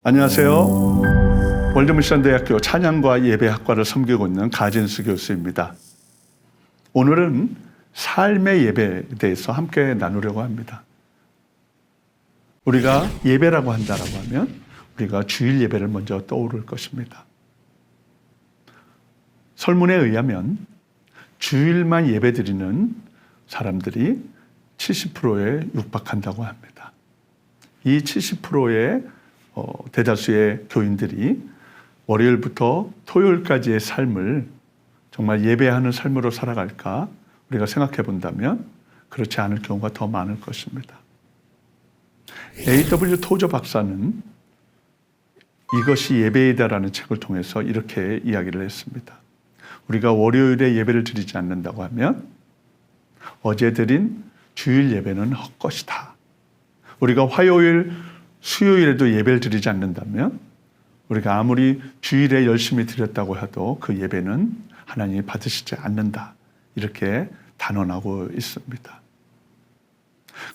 안녕하세요. 월드미션대학교 찬양과 예배학과를 섬기고 있는 가진수 교수입니다. 오늘은 삶의 예배에 대해서 함께 나누려고 합니다. 우리가 예배라고 한다라고 하면 우리가 주일 예배를 먼저 떠오를 것입니다. 설문에 의하면 주일만 예배드리는 사람들이 70%에 육박한다고 합니다. 이 70%의 대다수의 교인들이 월요일부터 토요일까지의 삶을 정말 예배하는 삶으로 살아갈까 우리가 생각해 본다면 그렇지 않을 경우가 더 많을 것입니다. A.W. 토저 박사는 이것이 예배이다라는 책을 통해서 이렇게 이야기를 했습니다. 우리가 월요일에 예배를 드리지 않는다고 하면 어제 드린 주일 예배는 헛것이다. 우리가 화요일, 수요일에도 예배를 드리지 않는다면 우리가 아무리 주일에 열심히 드렸다고 해도 그 예배는 하나님이 받으시지 않는다. 이렇게 단언하고 있습니다.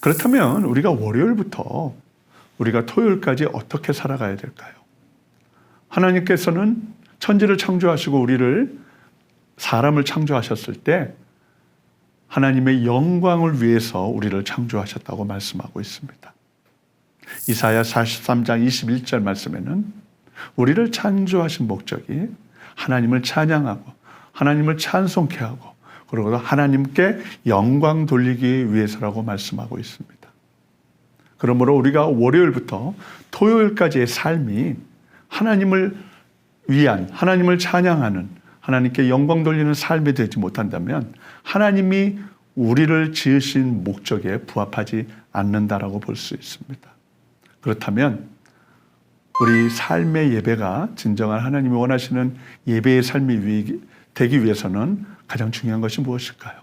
그렇다면 우리가 월요일부터 우리가 토요일까지 어떻게 살아가야 될까요? 하나님께서는 천지를 창조하시고 우리를 사람을 창조하셨을 때 하나님의 영광을 위해서 우리를 창조하셨다고 말씀하고 있습니다. 이사야 43장 21절 말씀에는 우리를 창조하신 목적이 하나님을 찬양하고 하나님을 찬송케 하고 그리고 하나님께 영광 돌리기 위해서라고 말씀하고 있습니다. 그러므로 우리가 월요일부터 토요일까지의 삶이 하나님을 위한, 하나님을 찬양하는, 하나님께 영광 돌리는 삶이 되지 못한다면 하나님이 우리를 지으신 목적에 부합하지 않는다라고 볼 수 있습니다. 그렇다면 우리 삶의 예배가 진정한 하나님이 원하시는 예배의 삶이 되기 위해서는 가장 중요한 것이 무엇일까요?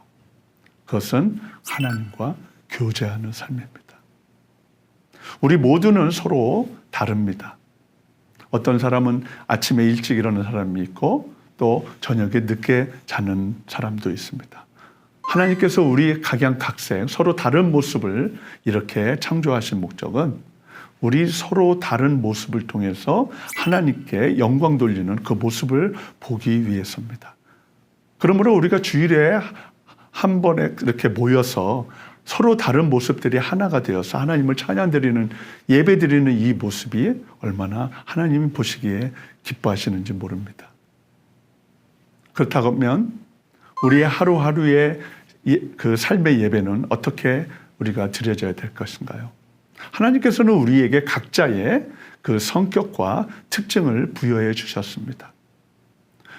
그것은 하나님과 교제하는 삶입니다. 우리 모두는 서로 다릅니다. 어떤 사람은 아침에 일찍 일어나는 사람이 있고 또 저녁에 늦게 자는 사람도 있습니다. 하나님께서 우리 각양각색 서로 다른 모습을 이렇게 창조하신 목적은 우리 서로 다른 모습을 통해서 하나님께 영광 돌리는 그 모습을 보기 위해서입니다. 그러므로 우리가 주일에 한 번에 이렇게 모여서 서로 다른 모습들이 하나가 되어서 하나님을 찬양드리는 예배드리는 이 모습이 얼마나 하나님이 보시기에 기뻐하시는지 모릅니다. 그렇다면 우리의 하루하루의 그 삶의 예배는 어떻게 우리가 드려져야 될 것인가요? 하나님께서는 우리에게 각자의 그 성격과 특징을 부여해 주셨습니다.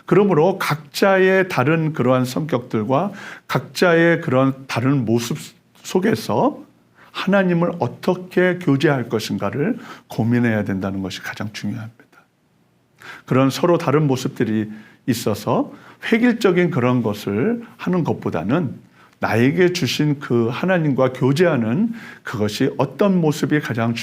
그러므로 각자의 다른 그러한 성격들과 각자의 그런 다른 모습 속에서 하나님을 어떻게 교제할 것인가를 고민해야 된다는 것이 가장 중요합니다. 그런 서로 다른 모습들이 있어서 획일적인 그런 것을 하는 것보다는 나에게 주신 그 하나님과 교제하는 그것이 어떤 모습이 가장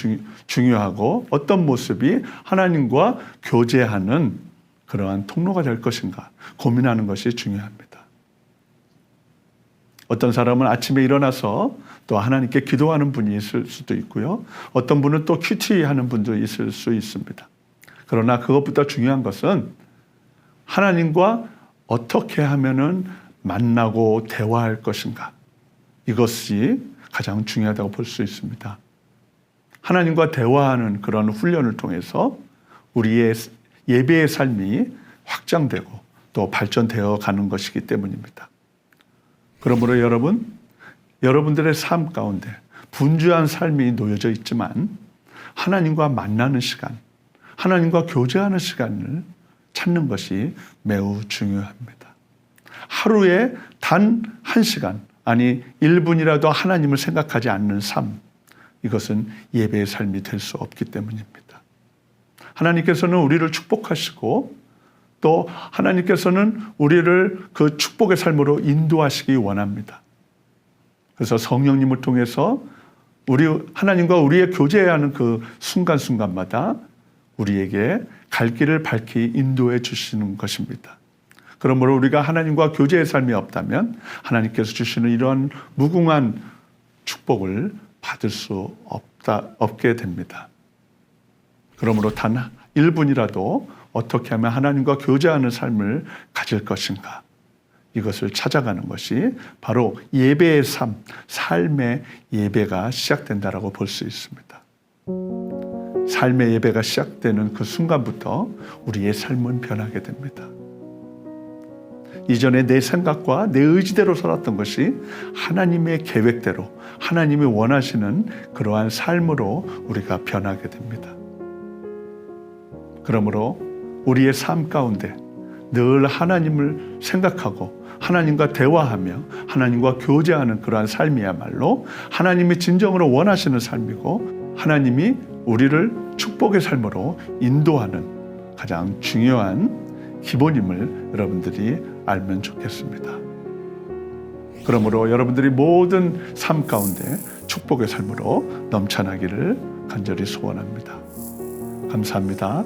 중요하고 어떤 모습이 하나님과 교제하는 그러한 통로가 될 것인가 고민하는 것이 중요합니다. 어떤 사람은 아침에 일어나서 또 하나님께 기도하는 분이 있을 수도 있고요. 어떤 분은 또 큐티하는 분도 있을 수 있습니다. 그러나 그것보다 중요한 것은 하나님과 어떻게 하면은 만나고 대화할 것인가. 이것이 가장 중요하다고 볼 수 있습니다. 하나님과 대화하는 그런 훈련을 통해서 우리의 예배의 삶이 확장되고 또 발전되어 가는 것이기 때문입니다. 그러므로 여러분들의 삶 가운데 분주한 삶이 놓여져 있지만 하나님과 만나는 시간, 하나님과 교제하는 시간을 찾는 것이 매우 중요합니다. 하루에 단 1시간, 아니 1분이라도 하나님을 생각하지 않는 삶, 이것은 예배의 삶이 될 수 없기 때문입니다. 하나님께서는 우리를 축복하시고 또 하나님께서는 우리를 그 축복의 삶으로 인도하시기 원합니다. 그래서 성령님을 통해서 하나님과 우리의 교제하는 그 순간순간마다 우리에게 갈 길을 밝히 인도해 주시는 것입니다. 그러므로 우리가 하나님과 교제의 삶이 없다면 하나님께서 주시는 이런 무궁한 축복을 받을 수 없게 됩니다. 그러므로 단 1분이라도 어떻게 하면 하나님과 교제하는 삶을 가질 것인가, 이것을 찾아가는 것이 바로 예배의 삶, 삶의 예배가 시작된다라고 볼 수 있습니다. 삶의 예배가 시작되는 그 순간부터 우리의 삶은 변하게 됩니다. 이전에 내 생각과 내 의지대로 살았던 것이 하나님의 계획대로, 하나님이 원하시는 그러한 삶으로 우리가 변하게 됩니다. 그러므로 우리의 삶 가운데 늘 하나님을 생각하고 하나님과 대화하며 하나님과 교제하는 그러한 삶이야말로 하나님이 진정으로 원하시는 삶이고, 하나님이 우리를 축복의 삶으로 인도하는 가장 중요한 기본임을 여러분들이 알면 좋겠습니다. 그러므로 여러분들이 모든 삶 가운데 축복의 삶으로 넘쳐나기를 간절히 소원합니다. 감사합니다.